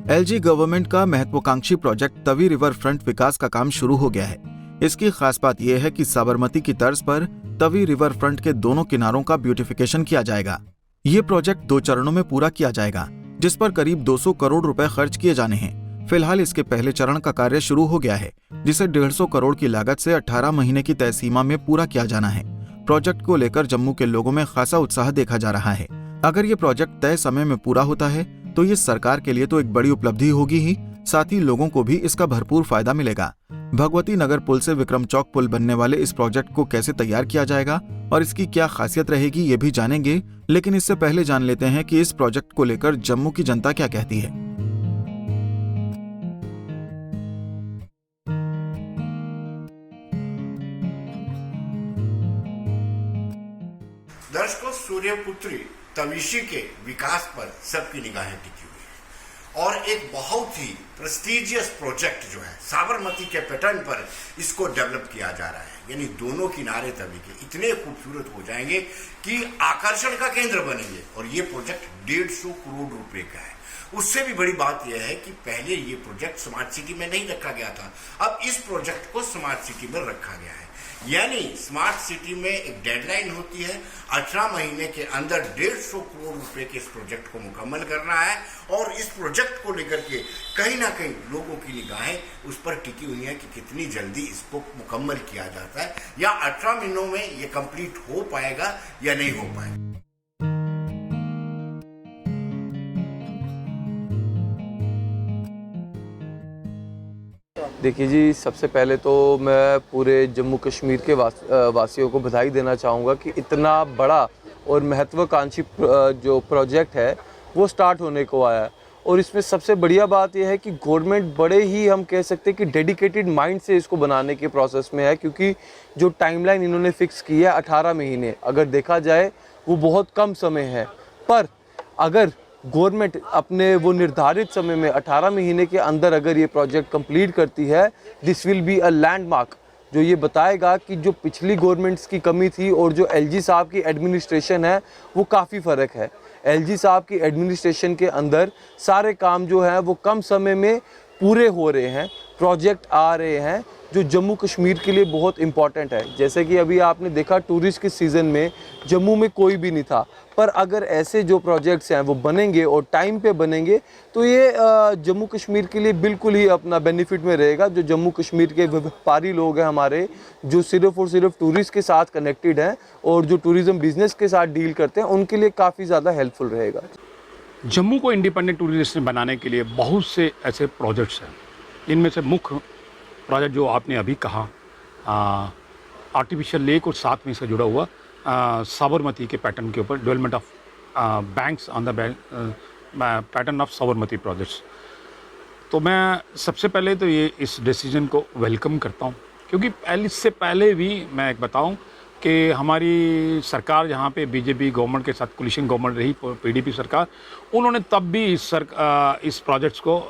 LG government का महत्वाकांक्षी project Tawi river front विकास का काम शुरू हो गया है। इसकी खास बात यह है कि साबरमती की तर्ज पर तवी रिवर फ्रंट के दोनों किनारों का ब्यूटिफिकेशन किया जाएगा। ये प्रोजेक्ट 2 चरणों में पूरा किया जाएगा, जिस पर करीब 200 करोड़ रुपए खर्च किए जाने हैं। फिलहाल इसके पहले चरण का कार्य शुरू हो गया है, जिसे 150 करोड़ की लागत से 18 महीने की तय सीमा में पूरा किया जाना है। प्रोजेक्ट को लेकर जम्मू के लोगों में खासा उत्साह देखा जा रहा है। अगर ये प्रोजेक्ट तय समय में पूरा होता है तो ये सरकार के लिए तो एक बड़ी उपलब्धि होगी ही, साथ ही लोगों को भी इसका भरपूर फायदा मिलेगा। भगवती नगर पुल से विक्रम चौक पुल बनने वाले इस प्रोजेक्ट को कैसे तैयार किया जाएगा और इसकी क्या खासियत रहेगी ये भी जानेंगे, लेकिन इससे पहले जान लेते हैं कि इस प्रोजेक्ट को लेकर जम्मू की जनता क्या कहती है। दर्शकों, सूर्यपुत्री तविशी के विकास पर सबकी निगाहें टिकी हुई है और एक बहुत ही प्रेस्टिजियस प्रोजेक्ट जो है साबरमती के पैटर्न पर इसको डेवलप किया जा रहा है। यानी दोनों किनारे तवी के इतने खूबसूरत हो जाएंगे कि आकर्षण का केंद्र बनेंगे और ये प्रोजेक्ट 150 करोड़ रुपए का है। उससे भी बड़ी बात यह है कि पहले ये प्रोजेक्ट स्मार्ट सिटी में नहीं रखा गया था, अब इस प्रोजेक्ट को स्मार्ट सिटी में रखा गया है। यानी स्मार्ट सिटी में एक डेडलाइन होती है, 18 महीने के अंदर 150 करोड़ रुपए के इस प्रोजेक्ट को मुकम्मल करना है और इस प्रोजेक्ट को लेकर के कहीं ना कहीं लोगों की निगाहें उस पर टिकी हुई हैं कि कितनी जल्दी इसको मुकम्मल किया जाता है या 18 महीनों में ये कंप्लीट हो पाएगा या नहीं हो पाएगा। देखिए जी, सबसे पहले तो मैं पूरे जम्मू कश्मीर के वासियों को बधाई देना चाहूँगा कि इतना बड़ा और महत्वाकांक्षी जो प्रोजेक्ट है वो स्टार्ट होने को आया है। और इसमें सबसे बढ़िया बात यह है कि गवर्नमेंट बड़े ही, हम कह सकते हैं कि डेडिकेटेड माइंड से इसको बनाने के प्रोसेस में है, क्योंकि जो टाइमलाइन इन्होंने फिक्स की है 18 महीने, अगर देखा जाए वो बहुत कम समय है। पर अगर गवर्नमेंट अपने वो निर्धारित समय में 18 महीने के अंदर अगर ये प्रोजेक्ट कंप्लीट करती है, this will be a landmark, जो ये बताएगा कि जो पिछली गवर्नमेंट्स की कमी थी और जो एलजी साहब की एडमिनिस्ट्रेशन है वो काफ़ी फ़र्क है। एलजी साहब की एडमिनिस्ट्रेशन के अंदर सारे काम जो है वो कम समय में पूरे हो रहे हैं, प्रोजेक्ट आ रहे हैं जो जम्मू कश्मीर के लिए बहुत इम्पॉर्टेंट है। जैसे कि अभी आपने देखा टूरिस्ट के सीज़न में जम्मू में कोई भी नहीं था, पर अगर ऐसे जो प्रोजेक्ट्स हैं वो बनेंगे और टाइम पे बनेंगे तो ये जम्मू कश्मीर के लिए बिल्कुल ही अपना बेनिफिट में रहेगा। जो जम्मू कश्मीर के व्यापारी लोग हैं हमारे, जो सिर्फ़ और सिर्फ टूरिस्ट के साथ कनेक्टेड हैं और जो टूरिज़्म बिजनेस के साथ डील करते हैं, उनके लिए काफ़ी ज़्यादा हेल्पफुल रहेगा। जम्मू को इंडिपेंडेंट टूरिज्म बनाने के लिए बहुत से ऐसे प्रोजेक्ट्स हैं। इनमें से मुख्य प्रोजेक्ट जो आपने अभी कहा, आर्टिफिशियल लेक और साथ में इससे जुड़ा हुआ साबरमती के पैटर्न के ऊपर development of banks on the pattern of Sabarmati projects. तो मैं सबसे पहले तो ये इस डिसीजन को वेलकम करता हूँ, क्योंकि इससे पहले भी मैं एक बताऊँ कि हमारी सरकार जहाँ पे बीजेपी गवर्नमेंट के साथ कोलिशन गवर्नमेंट रही, पीडीपी सरकार, उन्होंने तब भी इस प्रोजेक्ट्स को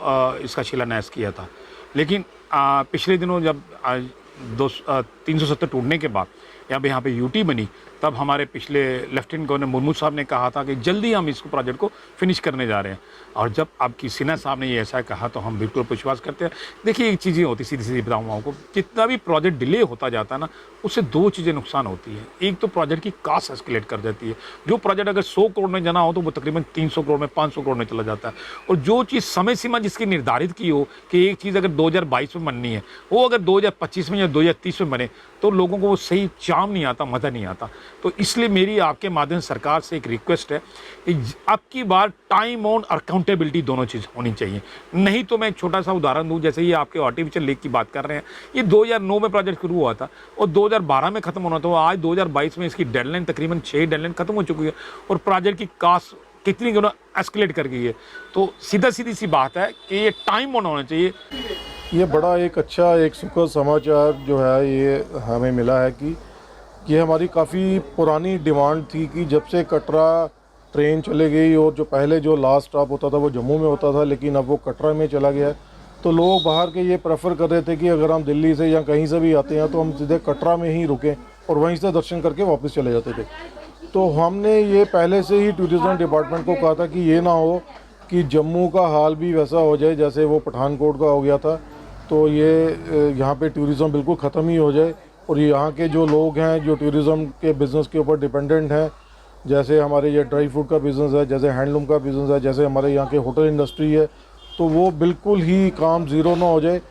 इसका शिलान्यास किया था। लेकिन पिछले दिनों जब 370 टूटने के बाद जब यहाँ पे यूटी बनी, तब हमारे पिछले लेफ्टिनेंट गवर्नर मुर्मू साहब ने कहा था कि जल्दी हम इस प्रोजेक्ट को फिनिश करने जा रहे हैं। और जब आपकी सिन्हा साहब ने ये ऐसा कहा तो हम बिल्कुल विश्वास करते हैं। देखिए, एक चीज़ें होती, सीधी सीधी बताऊँ आपको, जितना भी प्रोजेक्ट डिले होता जाता है ना, उससे 2 चीज़ें नुकसान होती है। एक तो प्रोजेक्ट की कास्ट एस्केलेट कर जाती है। जो प्रोजेक्ट अगर 100 करोड़ में जाना हो तो वो तकरीबन 300 करोड़ में, 500 करोड़ में चला जाता है। और जो चीज़ समय सीमा जिसकी निर्धारित की हो कि एक चीज़ अगर 2022 में बननी है, वो अगर 2025 में या 2030 में बने तो लोगों को वो सही चार्म नहीं आता, मज़ा नहीं आता। तो इसलिए मेरी आपके माध्यम से सरकार से एक रिक्वेस्ट है कि अब की बार टाइम ऑन अकाउंटेबिलिटी दोनों चीज़ होनी चाहिए। नहीं तो मैं एक छोटा सा उदाहरण दूं, जैसे ये आपके आर्टिफिशियल लेक की बात कर रहे हैं, ये 2009 में प्रोजेक्ट शुरू हुआ था और 2012 में ख़त्म होना था। आज 2022 में इसकी डेडलाइन तकरीबन 6 डेडलाइन ख़त्म हो चुकी है और प्रोजेक्ट की कास्ट कितनी एस्केलेट कर गई है। तो सीधी सी बात है कि ये टाइम ऑन होना चाहिए। ये बड़ा एक अच्छा, एक सुखद समाचार जो है ये हमें मिला है कि ये हमारी काफ़ी पुरानी डिमांड थी कि जब से कटरा ट्रेन चले गई और जो पहले जो लास्ट स्टॉप होता था वो जम्मू में होता था, लेकिन अब वो कटरा में चला गया, तो लोग बाहर के ये प्रेफर कर रहे थे कि अगर हम दिल्ली से या कहीं से भी आते हैं तो हम सीधे कटरा में ही रुकें और वहीं से दर्शन करके वापस चले जाते थे। तो हमने ये पहले से ही टूरिज़्म डिपार्टमेंट को कहा था कि ये ना हो कि जम्मू का हाल भी वैसा हो जाए जैसे वो पठानकोट का हो गया था। तो ये यहाँ पे टूरिज़्म बिल्कुल ख़त्म ही हो जाए और यहाँ के जो लोग हैं जो टूरिज़्म के बिज़नेस के ऊपर डिपेंडेंट हैं, जैसे हमारे ये ड्राई फ्रूट का बिज़नेस है, जैसे हैंडलूम का बिज़नेस है, जैसे हमारे यहाँ के होटल इंडस्ट्री है, तो वो बिल्कुल ही काम ज़ीरो ना हो जाए।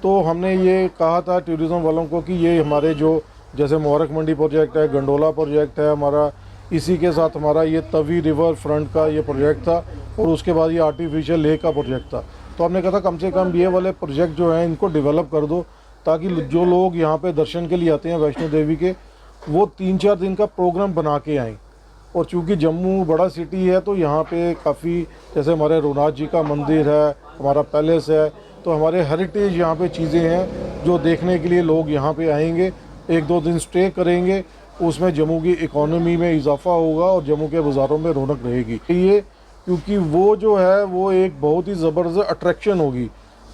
तो हमने ये कहा था टूरिज़्म वालों को कि ये हमारे जो जैसे मुबारक मंडी प्रोजेक्ट है, गंडोला प्रोजेक्ट है हमारा, इसी के साथ हमारा ये तवी रिवर फ्रंट का ये प्रोजेक्ट था और उसके बाद ये आर्टिफिशियल लेक का प्रोजेक्ट था। तो हमने कहा था कम से कम ये वाले प्रोजेक्ट जो हैं इनको डेवलप कर दो, ताकि जो लोग यहाँ पे दर्शन के लिए आते हैं वैष्णो देवी के, वो 3-4 दिन का प्रोग्राम बना के आएँ। और चूँकि जम्मू बड़ा सिटी है तो यहाँ पे काफ़ी, जैसे हमारे रघुनाथ जी का मंदिर है, हमारा पैलेस है, तो हमारे हेरिटेज यहाँ पे चीज़ें हैं जो देखने के लिए लोग यहाँ पे आएंगे, 1-2 दिन स्टे करेंगे, उसमें जम्मू की इकोनॉमी में इजाफा होगा और जम्मू के बाज़ारों में रौनक रहेगी। ये क्योंकि वो जो है वो एक बहुत ही ज़बरदस्त अट्रैक्शन होगी।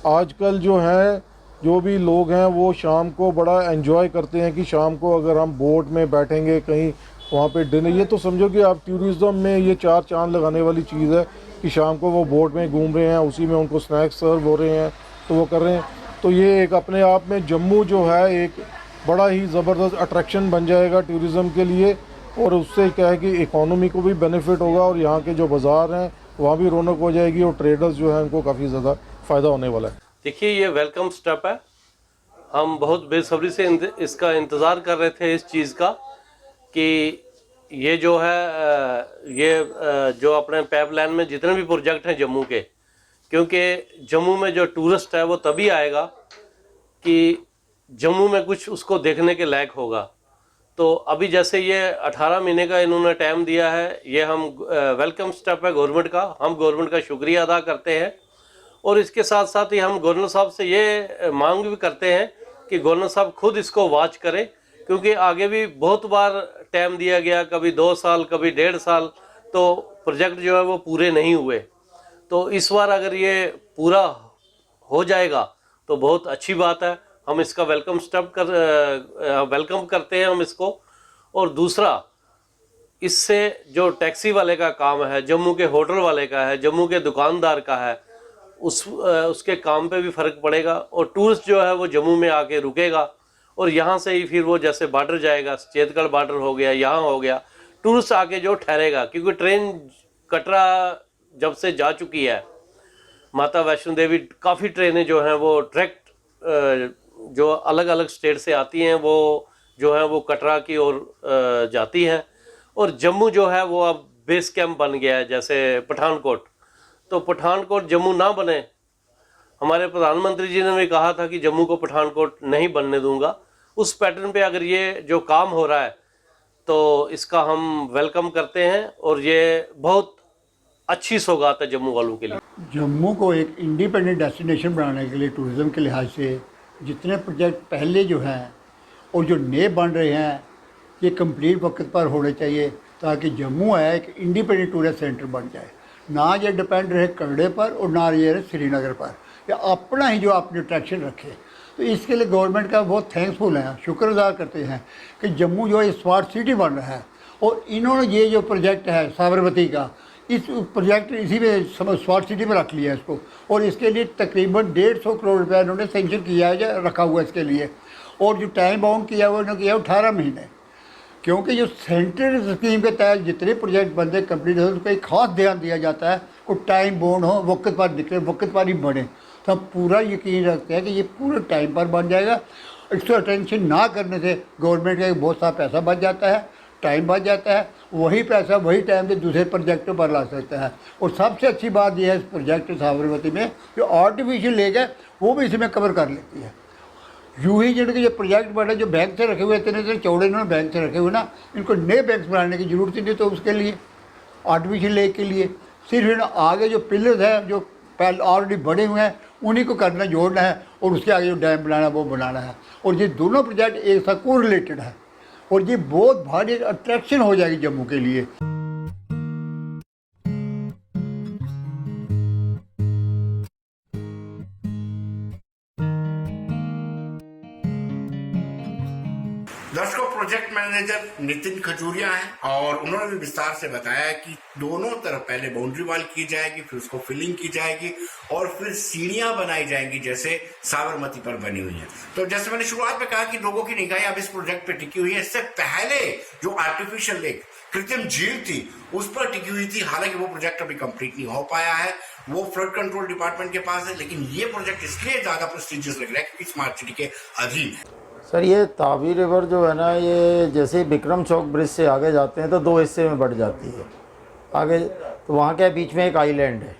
आजकल जो है जो भी लोग हैं वो शाम को बड़ा एंजॉय करते हैं कि शाम को अगर हम बोट में बैठेंगे कहीं वहाँ पे डिनर, ये तो समझो कि आप टूरिज़्म में ये 4 चांद लगाने वाली चीज़ है कि शाम को वो बोट में घूम रहे हैं, उसी में उनको स्नैक्स सर्व हो रहे हैं तो वो कर रहे हैं। तो ये एक अपने आप में जम्मू जो है एक बड़ा ही ज़बरदस्त अट्रैक्शन बन जाएगा टूरिज़्म के लिए, और उससे क्या है कि इकोनॉमी को भी बेनिफिट होगा और यहाँ के जो बाज़ार हैं वहाँ भी रौनक हो जाएगी और ट्रेडर्स जो हैं उनको काफ़ी ज़्यादा फ़ायदा होने वाला है। देखिए, ये वेलकम स्टेप है। हम बहुत बेसब्री से इसका इंतज़ार कर रहे थे इस चीज़ का कि ये जो है जो अपने पाइपलाइन में जितने भी प्रोजेक्ट हैं जम्मू के, क्योंकि जम्मू में जो टूरिस्ट है वो तभी आएगा कि जम्मू में कुछ उसको देखने के लायक होगा। तो अभी जैसे ये 18 महीने का इन्होंने टाइम दिया है, ये हम वेलकम स्टेप है गवर्नमेंट का, हम गवर्नमेंट का शुक्रिया अदा करते हैं। और इसके साथ साथ ही हम गवर्नर साहब से ये मांग भी करते हैं कि गवर्नर साहब खुद इसको वॉच करें, क्योंकि आगे भी बहुत बार टाइम दिया गया, कभी 2 साल कभी 1.5 साल, तो प्रोजेक्ट जो है वो पूरे नहीं हुए। तो इस बार अगर ये पूरा हो जाएगा तो बहुत अच्छी बात है, हम इसका वेलकम करते हैं हम इसको। और दूसरा, इससे जो टैक्सी वाले का काम है, जम्मू के होटल वाले का है, जम्मू के दुकानदार का है, उसके काम पे भी फ़र्क पड़ेगा और टूरिस्ट जो है वो जम्मू में आके रुकेगा और यहाँ से ही फिर वो जैसे बॉर्डर जाएगा, चेतगढ़ बॉर्डर हो गया, यहाँ हो गया, टूरिस्ट आके जो ठहरेगा, क्योंकि ट्रेन कटरा जब से जा चुकी है माता वैष्णो देवी, काफ़ी ट्रेनें जो हैं वो डायरेक्ट जो अलग अलग स्टेट से आती हैं वो जो है वो कटरा की ओर जाती हैं। और जम्मू जो है वो अब बेस कैंप बन गया है, जैसे पठानकोट। तो पठानकोट जम्मू ना बने, हमारे प्रधानमंत्री जी ने भी कहा था कि जम्मू को पठानकोट नहीं बनने दूंगा। उस पैटर्न पे अगर ये जो काम हो रहा है तो इसका हम वेलकम करते हैं और ये बहुत अच्छी सौगात है जम्मू वालों के लिए। जम्मू को एक इंडिपेंडेंट डेस्टिनेशन बनाने के लिए टूरिज़्म के लिहाज से जितने प्रोजेक्ट पहले जो हैं और जो नए बन रहे हैं, ये कंप्लीट वक्त पर होने चाहिए, ताकि जम्मू है एक इंडिपेंडेंट टूरिस्ट सेंटर बन जाए। ना ये डिपेंड रहे कटड़े पर और ना ये रहे श्रीनगर पर, या अपना ही जो अपनी अट्रैक्शन रखे। तो इसके लिए गवर्नमेंट का बहुत थैंक्सफुल है, शुक्र अदा करते हैं कि जम्मू जो है स्मार्ट सिटी बन रहा है। और इन्होंने ये जो प्रोजेक्ट है साबरमती का, इस प्रोजेक्ट इसी में स्मार्ट सिटी में रख लिया है इसको, और इसके लिए तकरीबन 150 करोड़ रुपया इन्होंने सेंक्शन किया है या रखा हुआ है इसके लिए। और जो टाइम बाउंड किया हुआ इन्होंने किया 18 महीने, क्योंकि जो सेंट्रल स्कीम के तहत जितने प्रोजेक्ट बनते कंप्लीट होते हैं उस पर एक खास ध्यान दिया जाता है, को टाइम बाउंड हो, वक्त पर निकले, वक्त पर ही बढ़े। तो हम पूरा यकीन रखते हैं कि ये पूरे टाइम पर बन जाएगा। इसको अटेंशन ना करने से गवर्नमेंट का बहुत सारा पैसा बच जाता है, टाइम बच जाता है, वही पैसा वही टाइम से दूसरे प्रोजेक्टों पर ला सकता है। और सबसे अच्छी बात यह है इस प्रोजेक्ट साबरमती में जो आर्टिफिशियल लेक है वो भी इसमें कवर कर लेती है। यूँ ही जिनके जो प्रोजेक्ट बने जो बैंक से रखे हुए इतने चौड़े इन्होंने बैंक से रखे हुए ना, इनको नए बैंक बनाने की ज़रूरत ही नहीं। तो उसके लिए आर्टिफिशियल लेक के लिए सिर्फ इन आगे जो पिलर्स हैं जो पहले ऑलरेडी बने हुए हैं उन्हीं को करना, जोड़ना है, और उसके आगे जो डैम बनाना है वो बनाना है। और ये दोनों प्रोजेक्ट एक साथ को रिलेटेड है और ये बहुत भारी अट्रैक्शन हो जाएगी जम्मू के लिए। दर्शकों, प्रोजेक्ट मैनेजर नितिन खजूरिया हैं और उन्होंने भी विस्तार से बताया कि दोनों तरफ पहले बाउंड्री वॉल की जाएगी, फिर उसको फिलिंग की जाएगी और फिर सीढ़ियां बनाई जाएंगी जैसे साबरमती पर बनी हुई है। तो जैसे मैंने शुरुआत में कहा कि लोगों की निगाहें अब इस प्रोजेक्ट पे टिकी हुई है। इससे पहले जो आर्टिफिशियल लेक, कृत्रिम झील थी, उस पर टिकी हुई थी। हालांकि वो प्रोजेक्ट अभी कंप्लीट नहीं हो पाया है, वो फ्लड कंट्रोल डिपार्टमेंट के पास है, लेकिन ये प्रोजेक्ट इसलिए ज्यादा प्रेस्टिजियस लग रहा है क्योंकि स्मार्ट सिटी के अधीन है। सर, ये तावी रिवर जो है ना, ये जैसे विक्रम चौक ब्रिज से आगे जाते हैं तो दो हिस्से में बढ़ जाती है आगे। तो वहाँ क्या बीच में एक आइलैंड है।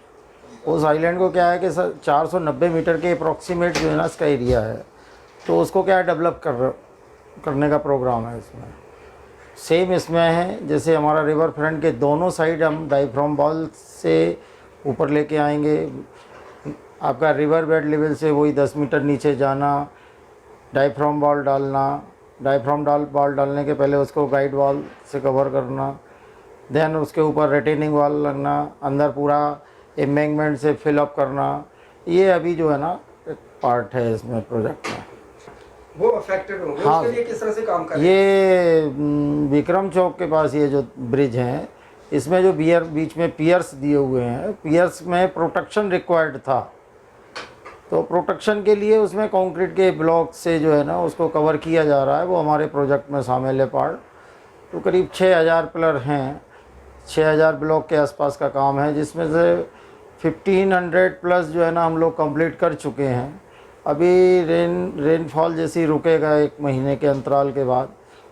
उस आइलैंड को क्या है कि सर 490 मीटर के अप्रॉक्सीमेट जो है ना इसका एरिया है, तो उसको क्या डेवलप करने का प्रोग्राम है इसमें। सेम इसमें है जैसे हमारा रिवर फ्रंट के दोनों साइड हम डायफ्राम वॉल से ऊपर लेके आएंगे। आपका रिवर बेड लेवल से वही 10 मीटर नीचे जाना, डायफ्राम वॉल डालना, वॉल डालने के पहले उसको गाइड वॉल से कवर करना, देन उसके ऊपर रिटेनिंग वॉल लगना, अंदर पूरा एम्बैंकमेंट से फिलअप करना। ये अभी जो है ना एक पार्ट है इसमें प्रोजेक्ट में। वो अफेक्टेड होंगे, हाँ, उसके लिए किस तरह से काम कर रहे हैं? ये विक्रम चौक के पास ये जो ब्रिज हैं, इसमें जो बीच में पियर्स दिए हुए हैं, पियर्स में प्रोटेक्शन रिक्वायर्ड था, तो प्रोटेक्शन के लिए उसमें कंक्रीट के ब्लॉक से जो है ना उसको कवर किया जा रहा है। वो हमारे प्रोजेक्ट में शामिल है पार्ट। तो करीब 6000 पिलर हैं, 6000 ब्लॉक के आसपास का काम है, जिसमें से 1500 प्लस जो है ना हम लोग कंप्लीट कर चुके हैं। अभी रेनफॉल जैसी रुकेगा 1 महीने के अंतराल के बाद,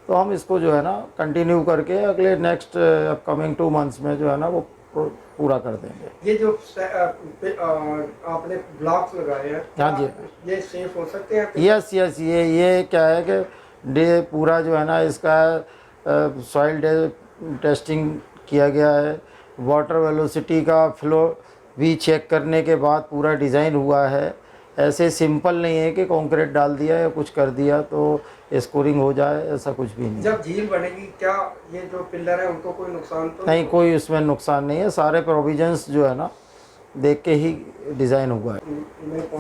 तो हम इसको जो है ना कंटिन्यू करके अगले नेक्स्ट अपकमिंग 2 मंथ्स में जो है ना वो पूरा कर देंगे। ये जो आपने ब्लॉक्स लगाए हैं, हाँ जी, ये सेफ हो सकते हैं? यस, ये क्या है कि पूरा जो है ना इसका सॉइल टेस्टिंग किया गया है, वाटर वेलोसिटी का फ्लो भी चेक करने के बाद पूरा डिज़ाइन हुआ है। ऐसे सिंपल नहीं है कि कंक्रीट डाल दिया या कुछ कर दिया तो स्कोरिंग हो जाए, ऐसा कुछ भी नहीं। जब झील बनेगी क्या ये जो पिलर है उनको कोई नुकसान तो नहीं, कोई उसमें नुकसान नहीं है। सारे प्रोविजंस जो है ना देख के ही डिज़ाइन हुआ है।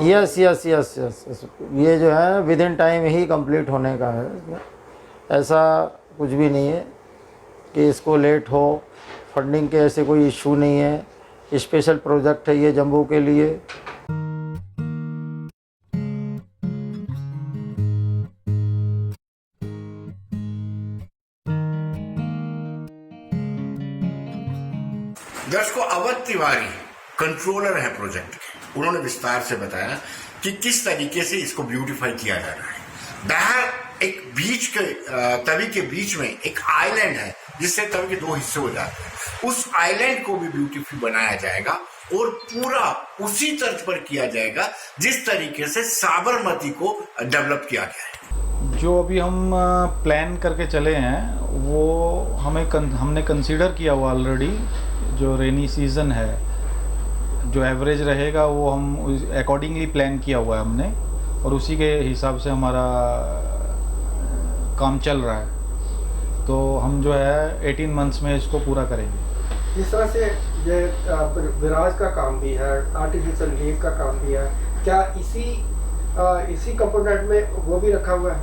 यस, ये जो है with in time he complete होने का है। इसमें ऐसा कुछ भी नहीं है कि इसको लेट हो, फंडिंग के ऐसे कोई इशू नहीं है। स्पेशल प्रोजेक्ट है ये जम्मू के लिए। दर्शकों, अवध तिवारी कंट्रोलर है प्रोजेक्ट के, उन्होंने विस्तार से बताया कि किस तरीके से इसको ब्यूटीफाई किया जा रहा है। बाहर एक बीच के तवी के बीच में एक आइलैंड है जिससे तवी के 2 हिस्से हो जाते हैं। उस आइलैंड को भी ब्यूटीफुल बनाया जाएगा और पूरा उसी तर्ज पर किया जाएगा जिस तरीके से साबरमती को डेवलप किया गया है। जो अभी हम प्लान करके चले हैं वो हमने कंसीडर किया हुआ ऑलरेडी। जो रेनी सीज़न है, जो एवरेज रहेगा वो हम अकॉर्डिंगली प्लान किया हुआ है हमने, और उसी के हिसाब से हमारा काम चल रहा है। तो हम जो है 18 मंथ्स में इसको पूरा करेंगे। जिस तरह से ये विराज का काम भी है, आर्टिफिशियल लेक का काम भी है, क्या इसी कंपोनेंट में वो भी रखा हुआ है?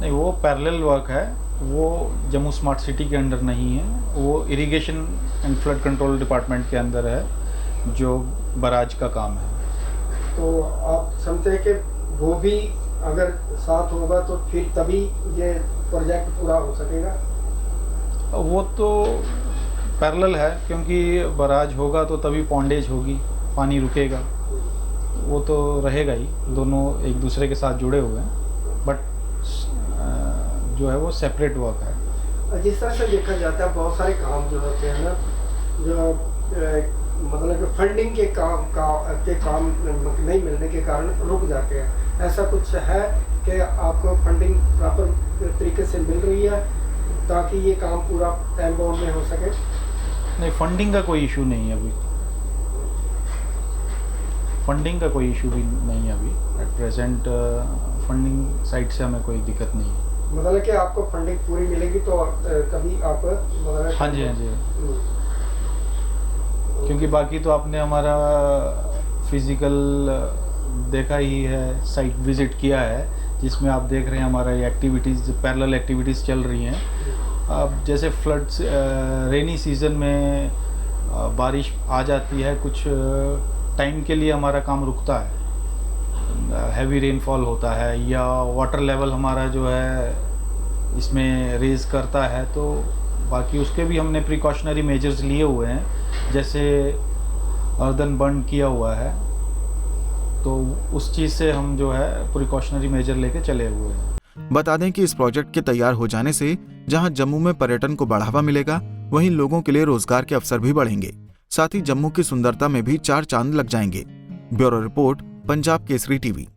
नहीं, वो पैरेलल वर्क है, वो जम्मू स्मार्ट सिटी के अंडर नहीं है, वो irrigation and flood control department के अंदर है, जो बराज का काम है। तो आप समझते हैं कि वो भी अगर साथ होगा तो फिर तभी ये प्रोजेक्ट पूरा हो सकेगा? वो तो पैरेलल है, क्योंकि बराज होगा तो तभी पॉन्डेज होगी, पानी रुकेगा, वो तो रहेगा ही। दोनों एक दूसरे के साथ जुड़े हुए हैं, बट जो है वो सेपरेट वर्क है। जिस तरह से देखा जाता है बहुत सारे काम जो होते हैं ना, जो मतलब कि फंडिंग के काम नहीं मिलने के कारण रुक जाते हैं, ऐसा कुछ है कि आपको फंडिंग प्रॉपर तरीके से मिल रही है ताकि ये काम पूरा टाइम बाउंड में हो सके? नहीं, फंडिंग का कोई इशू नहीं है अभी, फंडिंग का कोई इशू भी नहीं है अभी एट प्रेजेंट। फंडिंग साइड से हमें कोई दिक्कत नहीं है। मतलब कि आपको फंडिंग पूरी मिलेगी तो कभी आप मतलब? हाँ जी, क्योंकि बाकी तो आपने हमारा फिजिकल देखा ही है, साइट विजिट किया है, जिसमें आप देख रहे हैं हमारा ये एक्टिविटीज़, पैरेलल एक्टिविटीज़ चल रही हैं। अब जैसे फ्लड्स, रेनी सीज़न में बारिश आ जाती है, कुछ टाइम के लिए हमारा काम रुकता है, हैवी रेनफॉल होता है या वाटर लेवल हमारा जो है इसमें रेज करता है, तो बाकी उसके भी हमने प्रिकॉशनरी मेजर्स लिए हुए हैं, जैसे अर्दन बंद किया हुआ है, तो उस चीज़ से हम जो है प्रिकॉशनरी मेजर लेके चले हुए हैं। बता दें कि इस प्रोजेक्ट के तैयार हो जाने से जहां जम्मू में पर्यटन को बढ़ावा मिलेगा, वहीं लोगों के लिए रोजगार के अवसर भी बढ़ेंगे। साथ ही जम्मू की सुंदरता में भी 4 चांद लग जाएंगे। Bureau report, Punjab Kesari TV.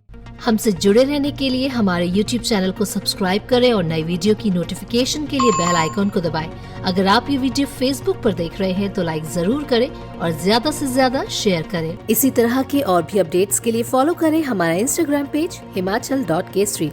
हमसे जुड़े रहने के लिए हमारे YouTube चैनल को सब्सक्राइब करें और नई वीडियो की नोटिफिकेशन के लिए बेल आइकॉन को दबाएं। अगर आप ये वीडियो Facebook पर देख रहे हैं तो लाइक जरूर करें और ज्यादा से ज्यादा शेयर करें। इसी तरह के और भी अपडेट्स के लिए फॉलो करें हमारा Instagram पेज himachal.kesri।